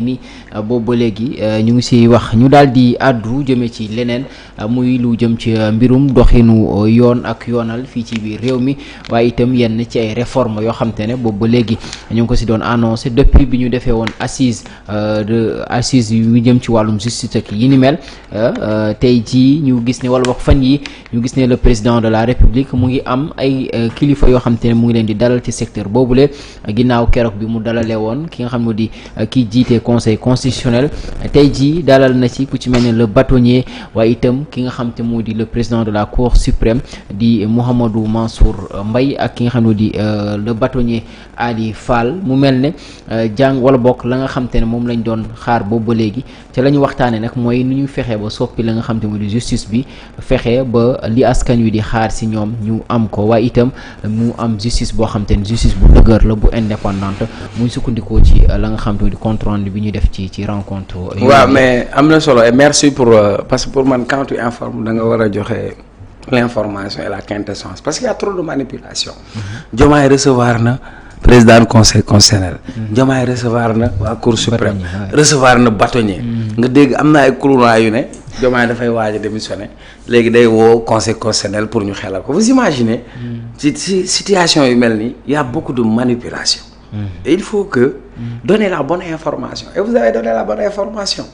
ni boobu ba léegi ñu ngi ci wax ñu daal di àddu jëme ci leneen muy lu jëm ci mbirum doxinu yoon ak yoonal fii ci biir réew mi waaye itam yenn ci ay réformes yoo xam te ne boobu ba léegi ñu ngi ko ci doon annoncé depuis bi ñu defee woon assise yu jëm ci wàllum justice ak yi ni mel tey jii ñu gis ne wala wax fan yi ñu gis ne le président de la république mu ngi am ay kilifa yoo xam te ne mu ngi leen di dalal ci secteur boobule ginnaaw keroog bi mu dalalee woon ki nga xam ne di ki jiite conseil constitutionnel tey jii dalal na ci ku ci mel ne le bâtonnier waaye itam ki nga xam te moo di le président de la cour suprême di Mouhamadou Mansour Mbaye ak ki nga xam ne di le bâtonnier Ali Fall mu mel ne jàng wala bokk la nga xam te ne moom lañ doon xaar boobu ba léegi te la ñu waxtaanee nag mooy nu ñu fexee ba soppi la nga xam te moo di justice bi fexe ba li askan wi di xaar ci ñoom ñu am ko waaye itam mu am justice boo xam te ne justice bu dëgër la bu indépendante muy sukkandikoo ci la nga xam te moo di compte rendu bi ñuy def ci rencontre. waaw mais am na solo et merci pour parce que pour man quand tu informes da nga war a joxe l'information et la quintessence parce qu'il y a trop de manipulation. Diomaye recevoir na président conseil constitutionnel. Diomaye recevoir na waa cour suprême. recevoir na bâtonnier. nga dégg am na ay courants yu ne Diomaye dafay waaj a démissionner léegi day woo conseil constitutionnel pour ñu xelal ko vous imaginez. ci situation yu mel nii y a beaucoup de manipulation. Et il faut que donner la bonne information et vous avez donné la bonne information.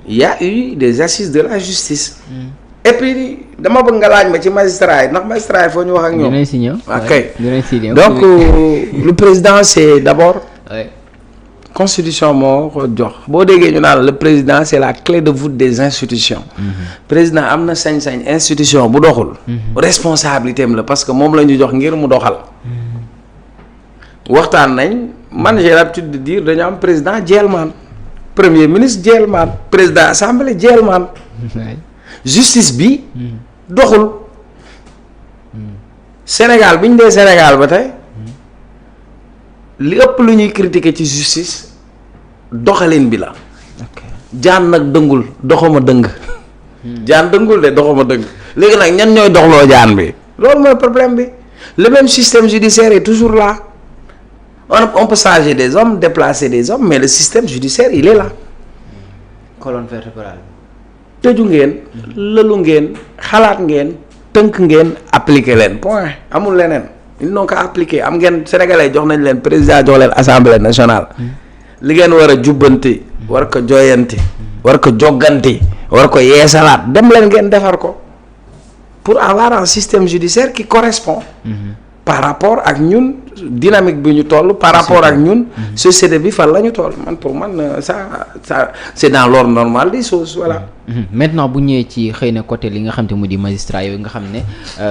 Il y a eu des assises de la justice. Et puis dama bëgg nga laaj ma ci magistrat yi ndax magistrat yi foo ñu wax ak ñoom. dinañ si ñëw ok donc le président c'est d'abord. constitution moo ko jox boo déggee ñu naan le président c'est la clé de voûte des institutions. président am na sañ-sañ institution bu doxul. responsabilité am la parce que moom la ñu jox ngir mu doxal. waxtaan nañ man j'ai l'habitude de dire dañu am président Jelman premier ministre Jelman président assemblée Jelman justice bi doxul Sénégal bi ñu dee Sénégal ba tey li ëpp lu ñuy critiquer ci justice doxalin bi la jaan nag dëngul doxama dëng jaan dëngul de doxama dëng léegi nag ñan ñooy doxloo jaan bi loolu mooy problème bi le même système judiciaire est toujours là. On peut changer des hommes, déplacer des hommes, mais le système judiciaire, il est là. Colonne vertébrale. tëju ngeen. lëlu ngeen xalaat ngeen tënk ngeen appliquer leen point amul leneen ils n'ont qu'à appliquer am ngeen sénégalais jox nañ leen président jox leen assemblée nationale. li ngeen war a jubbanti. war ko jooyanti. war ko jogganti. war ko yeesalaat dem leen ngeen defar ko pour avoir un système judiciaire qui correspond. par rapport ak ñun dynamique bi ñu toll par rapport ak ñun société bi fan la ñu toll man pour man ça c'est dans l'ordre normal des choses voilà. Maintenant bu ñëwee ci xëy na côté li nga xam te mu di magistrat yooyu nga xam ne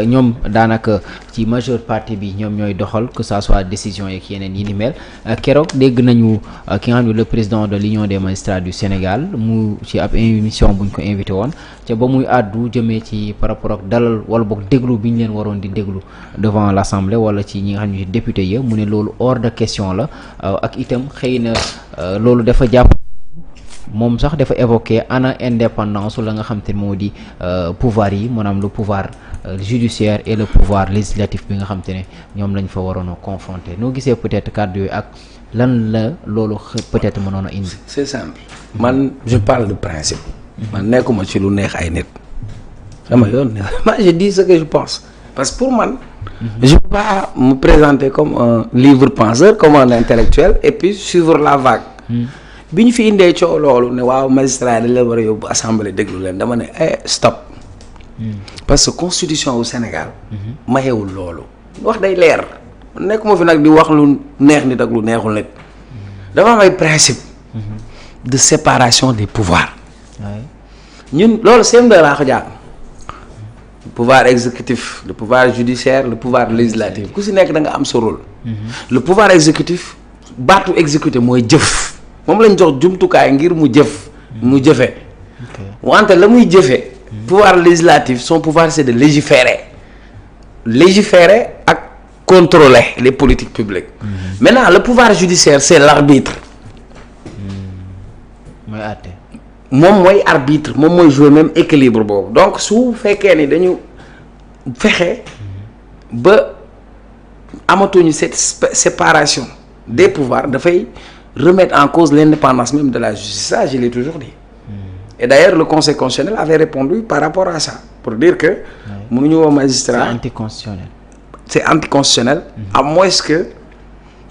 ñoom daanaka ci majeure partie bi ñoom ñooy doxal que ça soit décision yeeg yeneen yi ni mel keroog dégg nañu ki nga xam ne le président de l'union des magistrats du Sénégal mu ci ab émission buñ ko invité woon te ba muy àddu jëmee ci par rapport ak dalal wala boog déglu bi ñu leen waroon di déglu devant l'Assemblée wala ci ñi nga xam ne député yi mu ne loolu hors de question la ak itam xëy na loolu dafa jàpp moom sax dafa évoquer ana indépendance la nga xam te moo di pouvoir yi maanaam le pouvoir judiciaire et le pouvoir législatif bi nga xam te ne ñoom lañ fa waroon a confronter noo gisee peut-être kàddu yooyu ak lan la loolu peut-être mënoon a indi. c'est simple man je parle de principe. man nekkuma ci lu neex ay nit. sama yoon moi je dis ce que je pense parce que pour man. je peux pas me présenter comme un libre penseur comme un intellectuel et puis suivre la vague. bi ñu fi indee coow loolu ne waaw magistrat dañ la war a yóbbu assemblée déglu leen dama ne stop. parce que constitution au Sénégal. mayewul loolu. wax day leer nekkuma fi nag di wax lu neex nit ak lu neexul nit. dafa am ay principe de séparation des pouvoirs. ñun loolu CM2 laa ko jàng. le pouvoir exécutif le pouvoir judiciaire le pouvoir législatif ku si nekk da nga am sa rôle. le pouvoir exécutif baatu exécuter mooy jëf. moom lañ jox jumtukaay ngir mu jëf mu jëfe wante la muy jëfe pouvoir législatif son pouvoir c'est de légiférer ak contrôler les politiques publiques maintenant le pouvoir judiciaire c'est l'arbitre mooy àtte moom mooy arbitre moom mooy jouer même équilibre boobu donc su fekkee ni dañu fexe ba amatuñu cette séparation des pouvoirs dafay remettre en cause l'indépendance même de la justice. Ça, je l'ai toujours dit. Et d'ailleurs, le Conseil constitutionnel avait répondu par rapport à ça, pour dire que mënuñu woo magistrat. C'est anticonstitutionnel. C'est anticonstitutionnel. À moins que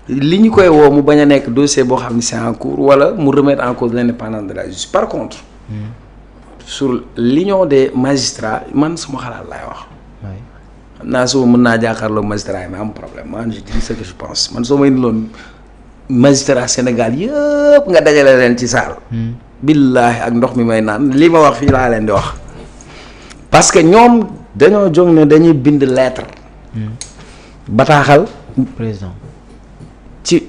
li ñu koy woo mu bañ a nekk dossier boo xam ne c'est en cours wala mu remettre en cause l'indépendance de la justice. Par contre, sur l'union des magistrats man suma xalaat laay wax. xam naa soo mën naa jàkkaarloo magistrat yi mais am problème man je dis ce que je pense man soo ma indiloon magistrat Sénégal yëpp nga dajale leen ci saal. billaahi ak ndox mi may naan li ma wax fii laa leen di wax. parce que ñoom dañoo jóg ne dañuy bind lettre. bataaxal. président. ci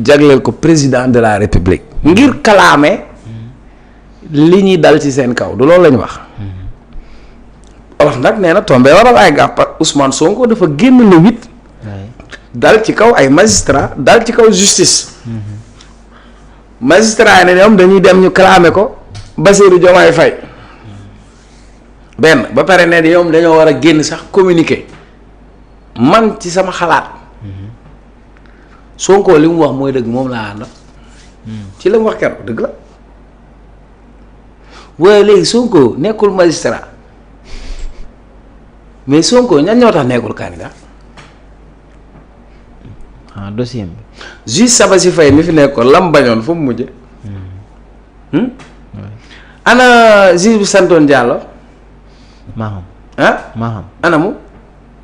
jagleel ko président de la république. ngir kalaame. li ñuy dal ci seen kaw du loolu la ñu wax. olof nag nee na tombé waral ay gàppat Ousmane Sonko dafa génn le 8. dal ci kaw ay magistrat dal ci kaw justice. magistrat yi ne ñoom dañuy dem ñu clamé ko Bassirou Diomaye Faye. benn ba pare ne ñoom dañoo war a génn sax communiqué. man ci sama xalaat. Sonko li mu wax mooy dëgg moom laa ànd. ci la mu wax keroog dëgg la. waaye léegi Sonko nekkul magistrat mais Sonko ñan ñoo tax nekkul candidat. dossier bi. juge Sabassy Faye mi fi nekkoon lam bañoon fu mu mujje ana juge bu santoon Diallo. Maham. Maham ana mu.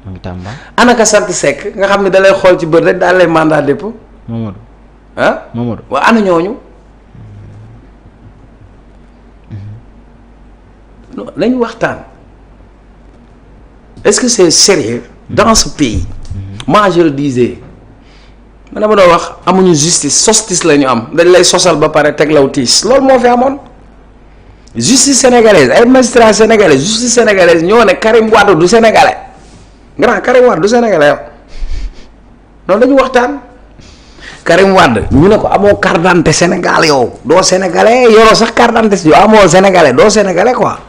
mu ngi Tamba. ana ka sant Seck nga xam ne da lay xool ci bët rek daal lay mandat dépôt. Mamadou. Mamadou waaw ana ñooñu. non lañu waxtaan. est-ce que c'est sérieux dans ce pays. moi je le disais. man dama doon wax amuñu justice sostis la ñu am dañ lay sosal ba pare teg law tiis loolu moo fi amoon. justice sénégalaise ay magistrats sénégalais justice sénégalaise ñoo ne Karim Wade du sénégalais. grand Karim Wade du sénégalais yow noonu dañu waxtaan. Karim Wade ñu ne ko amoo carte d'identité Sénégal yow doo sénégalais yoroo sax carte d'identité yow amoo sénégalais doo sénégalais quoi.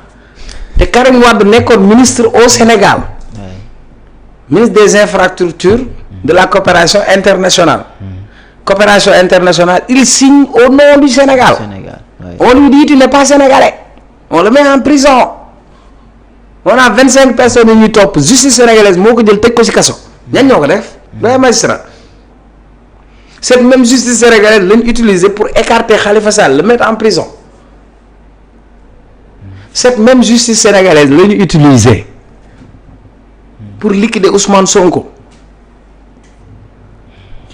te Karim Wade nekkoon ministre au Sénégal. ministre des infrastructures. de la coopération internationale. coopération internationale il signe au nom du Sénégal. On lui dit tu n'es pas sénégalais. On le met en prison. On a 25 personnes yu ñuy topp justice sénégalaise moo ko jël tëj ko ci kaso. ñan ñoo ko def. doy magistrat. cette même justice sénégalaise lañ utiliser pour écarter Khalifa Sall le mettre en prison. cette même justice sénégalaise la ñu utiliser pour liquider Ousmane Sonko.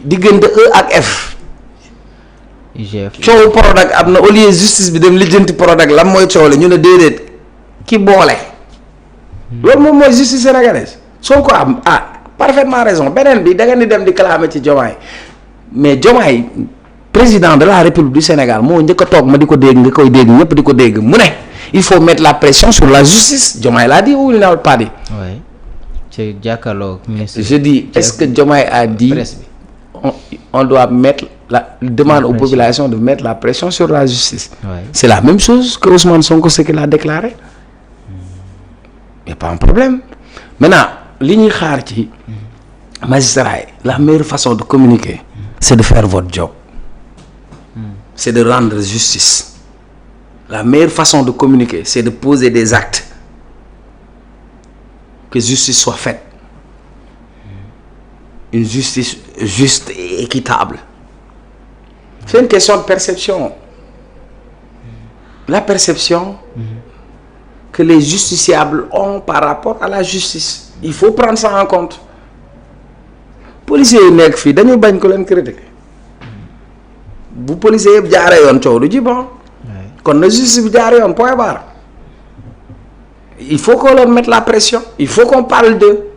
diggante E ak F. coow Prodac am na au lieu justice bi dem lijjanti Prodac lan mooy coow la ñu ne déedéet ki boole. loolu moom mooy justice sénégalaise. Sonko am parfaitement raison beneen bi da ngeen di dem di clamer ci Diomaye mais Diomaye président de la République du Sénégal moo njëkk a toog ma di ko dégg nga koy dégg ñëpp di ko dégg mu ne il faut mettre la pression sur la justice Diomaye l'a dit ou il n'a pas dit. oui ci jàkkaarloo ministre. je dis est-ce que Diomaye a dit. On doit mettre demande aux populations de mettre la pression sur la justice. C'est la même chose que Ousmane Sonko ce qu'il a déclaré. Il n'y a pas un problème. Maintenant li ñuy xaar ci magistrat yi la meilleure façon de communiquer c'est de faire votre job. C'est de rendre justice. La meilleure façon de communiquer c'est de poser des actes. Que justice soit faite. Une justice juste et équitable. C'est une question de perception. La perception que les justiciables ont par rapport à la justice. Il faut prendre ça en compte. Policiers yi nekk fii dañuy bañ ko leen critiquer. bu policiers yëpp jaaree yoon coow du ji bon. kon na justice bi jaaree yoon point barre. il faut qu'on leur mette la pression. il faut qu'on parle d'eux.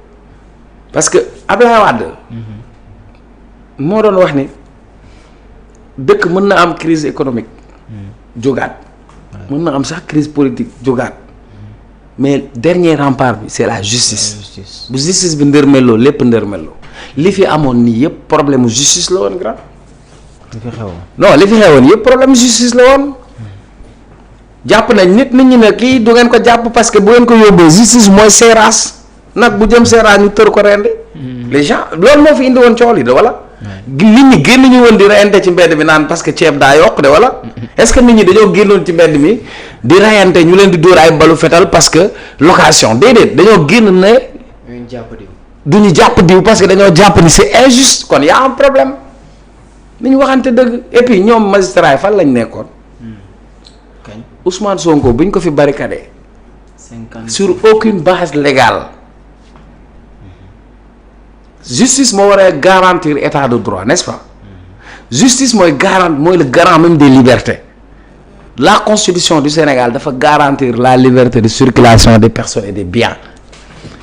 parce que Abdoulaye Wade moo doon wax ni dëkk mën na am crise économique jógaat mën na am sax crise politique jógaat mais dernier rempart bi c'est la justice bu justice bi ndërmelloo lépp ndërmelloo li fi amoon nii yëpp problème justice la woon grand li fi xewoon non li fi xewoon yëpp problème justice la woon jàpp nañ nit ñi ne kii du ngeen ko jàpp parce que bu ngeen ko yóbbee justice mooy seeraas nag bu jëm seeraas ñu tër ko rendi les gens loolu moo fi indi woon coow li de wala nit ñi génn ñu woon di rayante ci mbedd mi naan parce que ceeb daa yokk de wala. est-ce que nit ñi dañoo génnoon ci mbedd mi di rayante ñu leen di dóor ay balu fetal parce que location déedéet dañoo génn ne. du ñu jàpp diw parce que dañoo jàpp ni c'est injuste kon y a un problème. ni ñu waxante dëgg et puis ñoom magistrat yi fan lañ nekkoon. Ousmane Sonko bu ñu ko fi barricadé. sur aucune base légale. justice moo war a garantir état de droit n'est-ce pas. justice mooy le garant même des libertés. la constitution du Sénégal dafa garantir la liberté de circulation des personnes et des biens.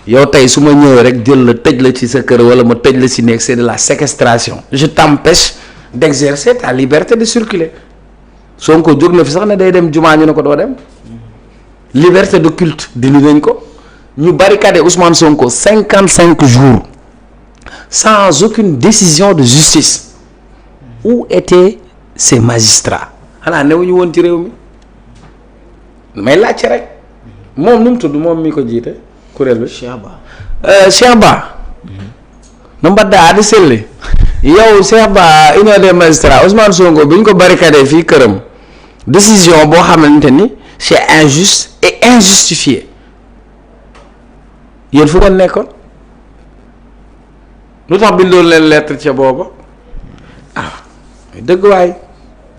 yow tey su ma ñëwee rek jël la tëj la ci sa kër wala ma tëj la ci nekk c'est de la séquestration. je t'empêche d'exercer ta liberté de circuler. Sonko jóg na fi sax ne day dem jumaa ñu ne ko doo dem. liberté de culte dindi nañ ko. ñu barricadé Ousmane Sonko 55 jours sans aucune décision de justice. où étaient ces magistrats. xanaa newuñu woon ci réew mi. may laajte rek. moom nu mu tudd moom mi ko jiite kuréel bi. Cheikh Ba. no mbadda adi selli yow Cheikh Ba union des magistrats Ousmane Sonko bi ñu ko barricadé fii këram décision boo xamante ni c'est injuste et injustifié yéen fu ko nekkoon lu tax bindoon leen lettre ca booba dëgg waay.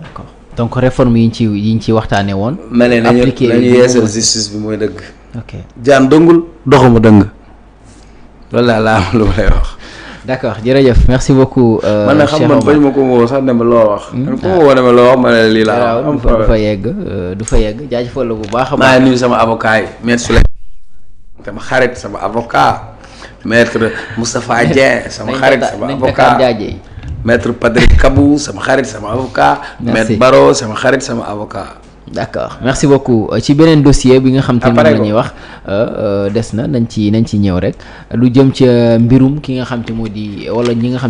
d'accord donc réforme yi ñu ci waxtaanee woon. ma ne nañu yeesal justice bi mooy dëgg. ok jaan dëngul doxuma dëng loolu laa am lu may wax. d'accord jërëjëf merci beaucoup. man nag xam man bañ ma ko woo sax ne ma loo wax. ku ma woo ne ma loo wax ma ne lii laa am du fa yegg jaajëfal la bu baax a baax. maa ngi nuyu sama avocat yi maître Souleymane sama xarit sama avocat maître Moustapha Dieng sama xarit sama avocat maître Patrick Kabou sama xarit sama avocat. maître Baro sama xarit sama avocat. d'accord merci beaucoup ci beneen dossier bi nga xam te ne moom la ñuy wax des na nañ ci ñëw rek lu jëm ca mbirum ki nga xam te moo di wala ñi nga xam